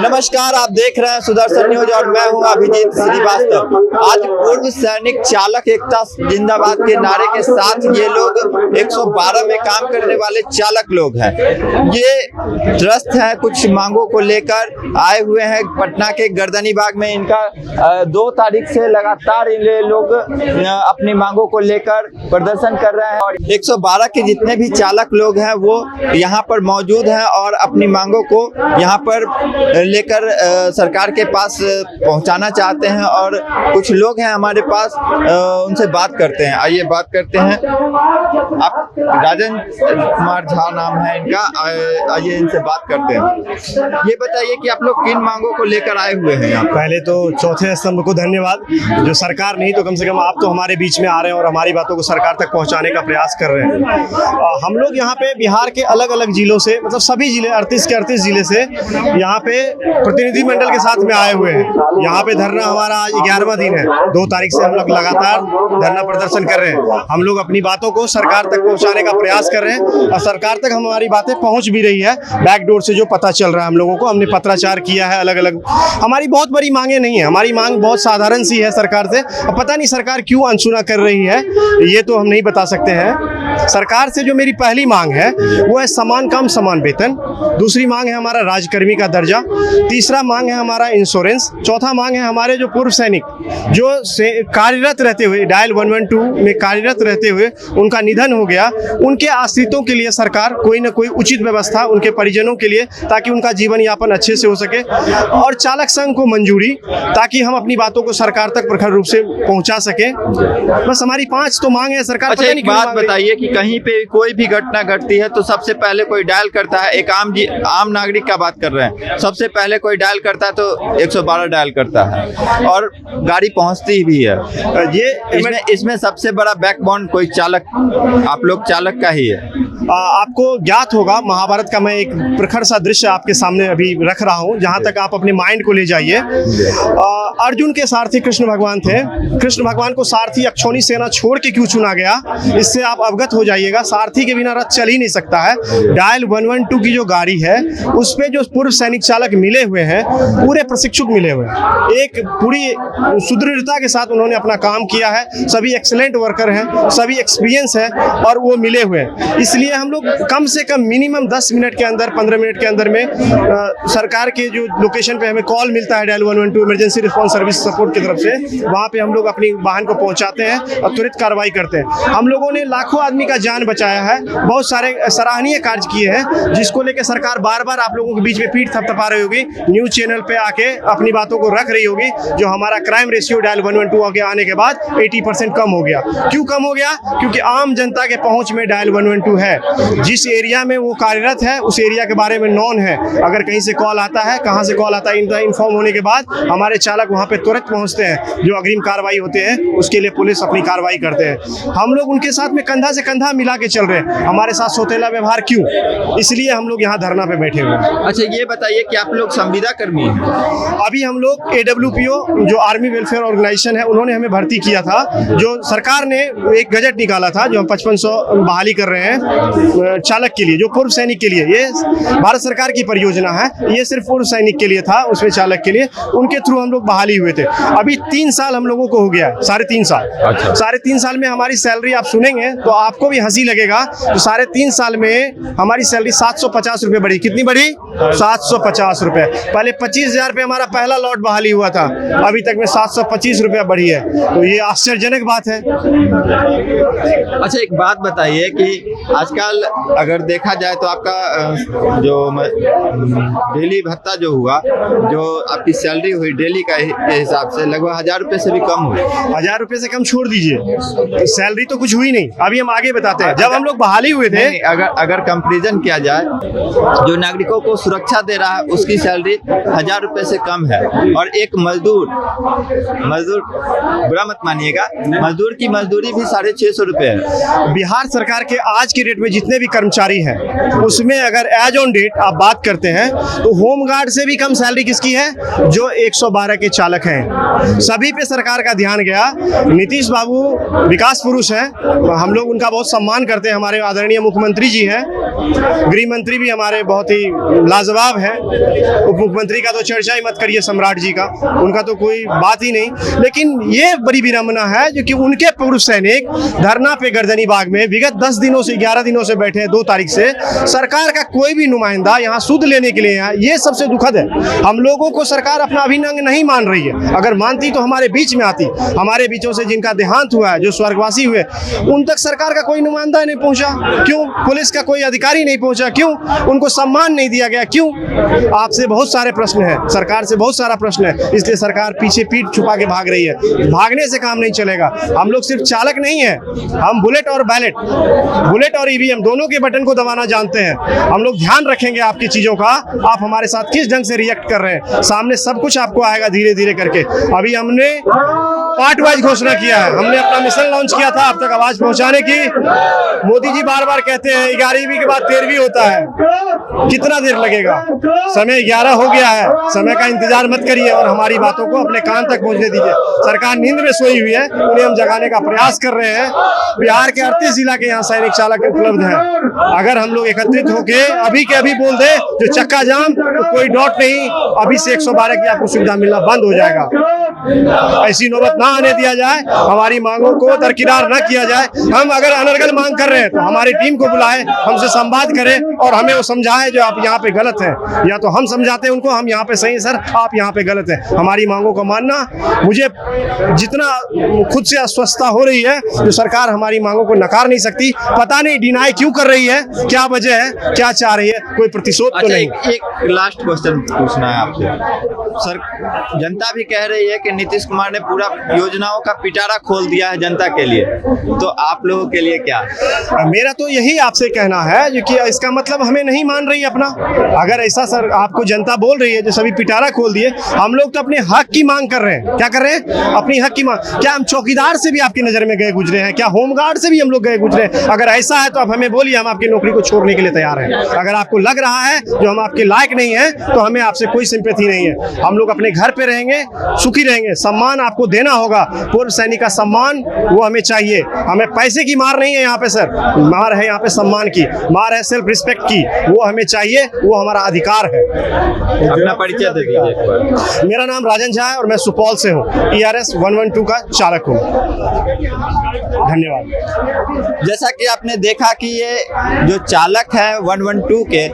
नमस्कार, आप देख रहे हैं सुदर्शन न्यूज और मैं हूं अभिजीत श्रीवास्तव। आज पूर्व सैनिक चालक एकता जिंदाबाद के नारे के साथ ये लोग 112 में काम करने वाले चालक लोग हैं। ये त्रस्त हैं, कुछ मांगों को लेकर आए हुए हैं। पटना के गर्दनीबाग में इनका 2 तारीख से लगातार ये लोग अपनी मांगों को लेकर प्रदर्शन कर रहे हैं और 112 के जितने भी चालक लोग हैं वो यहाँ पर मौजूद हैं और अपनी मांगों को यहाँ पर लेकर सरकार के पास पहुंचाना चाहते हैं। और कुछ लोग हैं हमारे पास, उनसे बात करते हैं। आइए बात करते हैं। आप राजेंद्र कुमार झा नाम है इनका, आइए इनसे बात करते हैं। ये बताइए कि आप लोग किन मांगों को लेकर आए हुए हैं यहाँ? पहले तो चौथे स्तंभ को धन्यवाद, जो सरकार नहीं तो कम से कम आप तो हमारे बीच में आ रहे हैं और हमारी बातों को सरकार तक पहुँचाने का प्रयास कर रहे हैं। हम लोग यहाँ पे बिहार के अलग अलग जिलों से, मतलब सभी जिले 38 के 38 जिले से यहाँ पे प्रतिनिधि मंडल के साथ में आए हुए हैं। यहाँ पे धरना हमारा आज 11वां दिन है। 2 तारीख से हम लोग लगातार धरना प्रदर्शन कर रहे हैं। हम लोग अपनी बातों को सरकार तक पहुँचाने का प्रयास कर रहे हैं और सरकार तक हमारी बातें पहुँच भी रही है। बैकडोर से जो पता चल रहा है हम लोगों को, हमने पत्राचार किया है अलग अलग। हमारी बहुत बड़ी मांगे नहीं है, हमारी मांग बहुत साधारण सी है सरकार से। पता नहीं सरकार क्यों अनसुना कर रही है, ये तो हम नहीं बता सकते हैं। सरकार से जो मेरी पहली मांग है वो है समान काम समान वेतन। दूसरी मांग है हमारा राजकर्मी का दर्जा। तीसरा मांग है हमारा इंश्योरेंस। चौथा मांग है हमारे जो पूर्व सैनिक जो कार्यरत रहते हुए डायल 112 में कार्यरत रहते हुए उनका निधन हो गया, उनके आश्रितों के लिए सरकार कोई ना कोई उचित व्यवस्था उनके परिजनों के लिए, ताकि उनका जीवन यापन अच्छे से हो सके। और चालक संघ को मंजूरी, ताकि हम अपनी बातों को सरकार तक प्रखर रूप से पहुंचा सके। बस हमारी 5 तो मांग है सरकार। अच्छा, एक बात बताइए कि कहीं पे कोई भी घटना घटती है तो सबसे पहले कोई डायल करता है। एक आम नागरिक का बात कर रहे हैं, सबसे पहले कोई डायल करता है तो 112 डायल करता है और गाड़ी पहुंचती भी है। ये इसमें सबसे बड़ा बैकबोन कोई चालक, आप लोग चालक का ही है। आपको ज्ञात होगा, महाभारत का मैं एक प्रखर सा दृश्य आपके सामने अभी रख रहा हूं, जहां तक आप अपने माइंड को ले जाइए। अर्जुन के सारथी कृष्ण भगवान थे। कृष्ण भगवान को सारथी अक्षौणी सेना छोड़ के क्यों चुना गया, इससे आप अवगत हो जाइएगा। सारथी के बिना रथ चल ही नहीं सकता है। डायल 112 की जो गाड़ी है उस पे जो पूर्व सैनिक चालक मिले हुए हैं, पूरे प्रशिक्षुत मिले हुए हैं। एक पूरी सुदृढ़ता के साथ उन्होंने अपना काम किया है। सभी एक्सीलेंट वर्कर हैं, सभी एक्सपीरियंस है और वो मिले हुए हैं। इसलिए हम लोग कम से कम मिनिमम 10 मिनट के अंदर, 15 मिनट के अंदर में सरकार के जो लोकेशन पे हमें कॉल मिलता है dial 112 emergency response service support की तरफ से, वहाँ पे हम लोग अपनी वाहन को पहुँचाते हैं और त्वरित कार्रवाई करते हैं। हम लोगों ने लाखों आदमी का जान बचाया है, बहुत सारे सराहनीय कार्य किए हैं, जिसको लेकर सरकार बार बार आप लोगों के बीच में पीठ थपथपा रही होगी, न्यूज चैनल पे आके अपनी बातों को रख रही होगी। जो हमारा क्राइम रेशियो डायल 112 के आने के बाद 80% कम हो गया। क्यों कम हो गया? क्योंकि आम जनता के पहुंच में डायल 112 है। जिस एरिया में वो कार्यरत है उस एरिया के बारे में नॉन है। अगर कहीं से कॉल आता है, कहाँ से कॉल आता है, इन्फॉर्म होने के बाद हमारे चालक वहाँ पे तुरंत पहुँचते हैं। जो अग्रिम कार्रवाई होते हैं उसके लिए पुलिस अपनी कार्रवाई करते हैं। हम लोग उनके साथ में कंधा से कंधा मिला के चल रहे हैं। हमारे साथ सौतेला व्यवहार क्यों? इसलिए हम लोग यहाँ धरना पे बैठे हुए हैं। अच्छा, ये बताइए कि आप लोग संविदा कर्मी हैं। अभी हम लोग AWPO जो आर्मी वेलफेयर ऑर्गेनाइजेशन है, उन्होंने हमें भर्ती किया था। जो सरकार ने एक गजट निकाला था, जो हम 5500 बहाली कर रहे हैं चालक के लिए, जो पूर्व सैनिक के लिए। ये भारत सरकार की परियोजना है, ये सिर्फ पूर्व सैनिक के लिए था, उसमें चालक के लिए। उनके थ्रू हम लोग बहाली हुए थे। अभी 3 साल हम लोगों को हो गया, 3.5 साल। अच्छा। 3.5 साल में हमारी सैलरी आप सुनेंगे तो आपको भी हंसी लगेगा। तो 3.5 साल में हमारी सैलरी 750 रुपये बढ़ी। कितनी बढ़ी? 750 रुपये। पहले 25,000 पे हमारा पहला लॉट बहाली हुआ था, अभी तक में 725 रुपया बढ़ी है। तो ये आश्चर्यजनक बात है। अच्छा, एक बात बताइए कि आजकल अगर देखा जाए तो आपका जो डेली भत्ता जो हुआ, जो आपकी सैलरी हुई डेली का हिसाब से लगभग 1000 रुपये से भी कम हुई। 1000 रुपये से कम छोड़ दीजिए, सैलरी तो कुछ हुई नहीं। अभी हम आगे बताते हैं। जब हम लोग बहाली हुए थे, अगर कंपैरिजन किया जाए, जो नागरिकों को सुरक्षा दे रहा है उसकी सैलरी 1000 रुपये से कम है। और एक मजदूर बुरा मत मानिएगा, मजदूर की मजदूरी भी 650 रुपये है। बिहार सरकार के आज के डेट में जितने भी कर्मचारी हैं, उसमें अगर एज ऑन डेट आप बात करते हैं तो होमगार्ड से भी कम सैलरी किसकी है? जो 112 के चालक हैं। सभी पे सरकार का ध्यान गया। नीतीश बाबू विकास पुरुष हैं, हम लोग उनका बहुत सम्मान करते हैं। हमारे आदरणीय मुख्यमंत्री जी हैं, गृह मंत्री भी हमारे बहुत ही लाजवाब हैं। उप मुख्यमंत्री का तो चर्चा ही मत करिए, सम्राट जी का, उनका तो कोई बात ही नहीं। लेकिन ये बड़ी विडंबना है जो कि उनके पूर्व सैनिक धरना पे गर्दनी बाग में विगत 10 दिनों से 11 दिनों से बैठे हैं, 2 तारीख से। सरकार का कोई भी नुमाइंदा यहाँ सुध लेने के लिए है, ये सबसे दुखद है। हम लोगों को सरकार अपना अभिन्न अंग नहीं मान रही है। अगर मानती तो हमारे बीच में आती। हमारे बीचों से जिनका देहांत हुआ है, जो स्वर्गवासी हुए, उन तक सरकार का कोई नुमाइंदा नहीं पहुंचा। क्यों? पुलिस का कोई अधिकारी नहीं पहुंचा। क्यों? उनको सम्मान नहीं दिया गया। क्यों? आपसे बहुत सारे प्रश्न हैं, सरकार से बहुत सारा प्रश्न है। इसलिए सरकार पीछे पीठ छुपा के भाग रही है। भागने से काम नहीं चलेगा। हम लोग सिर्फ चालक नहीं है, हम बुलेट और बैलेट, बुलेट और ईवीएम दोनों के बटन को दबाना जानते हैं। हम लोग ध्यान रखेंगे आपकी चीजों का, आप हमारे साथ किस ढंग से रिएक्ट कर रहे हैं। सामने सब कुछ आपको आएगा धीरे धीरे करके। अभी हमने पार्ट वाइज घोषणा किया है। हमने अपना मिशन लॉन्च किया था अब तक आवाज पहुंचाने की। मोदी जी बार बार कहते हैं 11वीं के बाद 13वीं होता है। कितना देर लगेगा? समय 11 हो गया है। समय का इंतजार मत करिए और हमारी बातों को अपने कान तक पहुंचने दीजिए। सरकार नींद में सोई हुई है, उन्हें हम जगाने का प्रयास कर रहे हैं। बिहार के 38 जिला के यहाँ सैनिक चालक उपलब्ध हैं। अगर हम लोग एकत्रित होके अभी के अभी बोल दे जो चक्का जाम, तो कोई डाउट नहीं, अभी से 112 की आपको सुविधा मिलना बंद हो जाएगा। ऐसी नौबत ना आने दिया जाए, हमारी मांगों को दरकिनार न किया जाए। हम अगर अनर्गल मांग कर रहे हैं तो हमारी टीम को बुलाए, हमसे संवाद करें और हमें वो समझाएं जो आप यहाँ पे गलत हैं। या तो हम समझाते हैं उनको, हम यहाँ पे सही हैं सर, आप यहाँ पे गलत हैं। हमारी मांगों को मानना। मुझे जितना खुद से अस्वस्थता हो रही है, जो सरकार हमारी मांगों को नकार नहीं सकती। पता नहीं डिनाई क्यों कर रही है, क्या वजह है, क्या चाह रही है, कोई प्रतिशोध तो नहीं। एक लास्ट क्वेश्चन पूछना है आपसे सर। जनता भी कह रही है कि नीतीश कुमार ने पूरा योजनाओं का पिटारा खोल दिया है जनता के लिए, तो आप लोगों के लिए क्या? मेरा तो यही आपसे कहना है जो कि इसका मतलब हमें नहीं मान रही अपना। अगर ऐसा सर आपको जनता बोल रही है जो सभी पिटारा खोल दिए, हम लोग तो अपने हक की मांग कर रहे हैं। क्या कर रहे हैं? अपनी हक की मांग। क्या हम चौकीदार से भी आपकी नजर में गए गुजरे हैं? क्या होमगार्ड से भी हम लोग गए गुजरे हैं? अगर ऐसा है तो आप हमें बोलिए, हम आपकी नौकरी को छोड़ने के लिए तैयार हैं। अगर आपको लग रहा है जो हम आपके लायक नहीं है, तो हमें आपसे कोई सिंपैथी नहीं है। हम लोग अपने घर पे रहेंगे, सुखी रहेंगे। सम्मान आपको देना होगा। पूर्व सैनिक का सम्मान वो हमें चाहिए। हमें पैसे की मार नहीं है यहाँ पे सर, मार है यहाँ पे सम्मान की, मार है सेल्फ रिस्पेक्ट की। वो हमें चाहिए, वो हमारा अधिकार है। अपना परिचय दे दीजिए एक बार। मेरा नाम राजन झा है और मैं सुपौल से हूँ। ERS 112 का चालक हूँ। धन्यवाद। जैसा कि आपने देखा कि ये जो चालक है 112 के,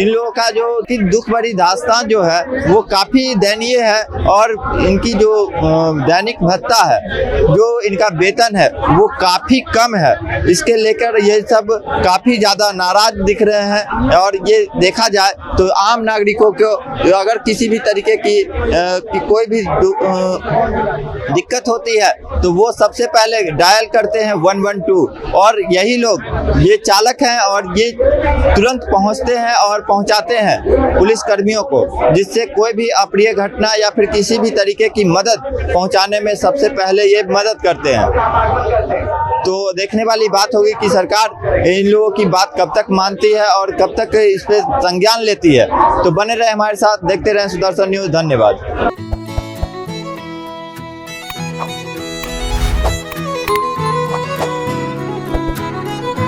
इन लोगों का जो कि दुख भरी दास्तान जो है वो काफ़ी दयनीय है। और इनकी जो दैनिक भत्ता है, जो इनका वेतन है, वो काफ़ी कम है। इसके लेकर ये सब काफ़ी ज़्यादा नाराज दिख रहे हैं। और ये देखा जाए तो आम नागरिकों को अगर किसी भी तरीके की कोई भी दिक्कत होती है तो वो सबसे पहले डायल करते हैं 112। और यही लोग ये चालक हैं और ये तुरंत पहुंचते हैं और पहुंचाते हैं पुलिस कर्मियों को, जिससे कोई भी अप्रिय घटना या फिर किसी भी तरीके की मदद पहुंचाने में सबसे पहले ये मदद करते हैं। तो देखने वाली बात होगी कि सरकार इन लोगों की बात कब तक मानती है और कब तक इस पे संज्ञान लेती है। तो बने रहे हमारे साथ, देखते रहें सुदर्शन न्यूज़। धन्यवाद।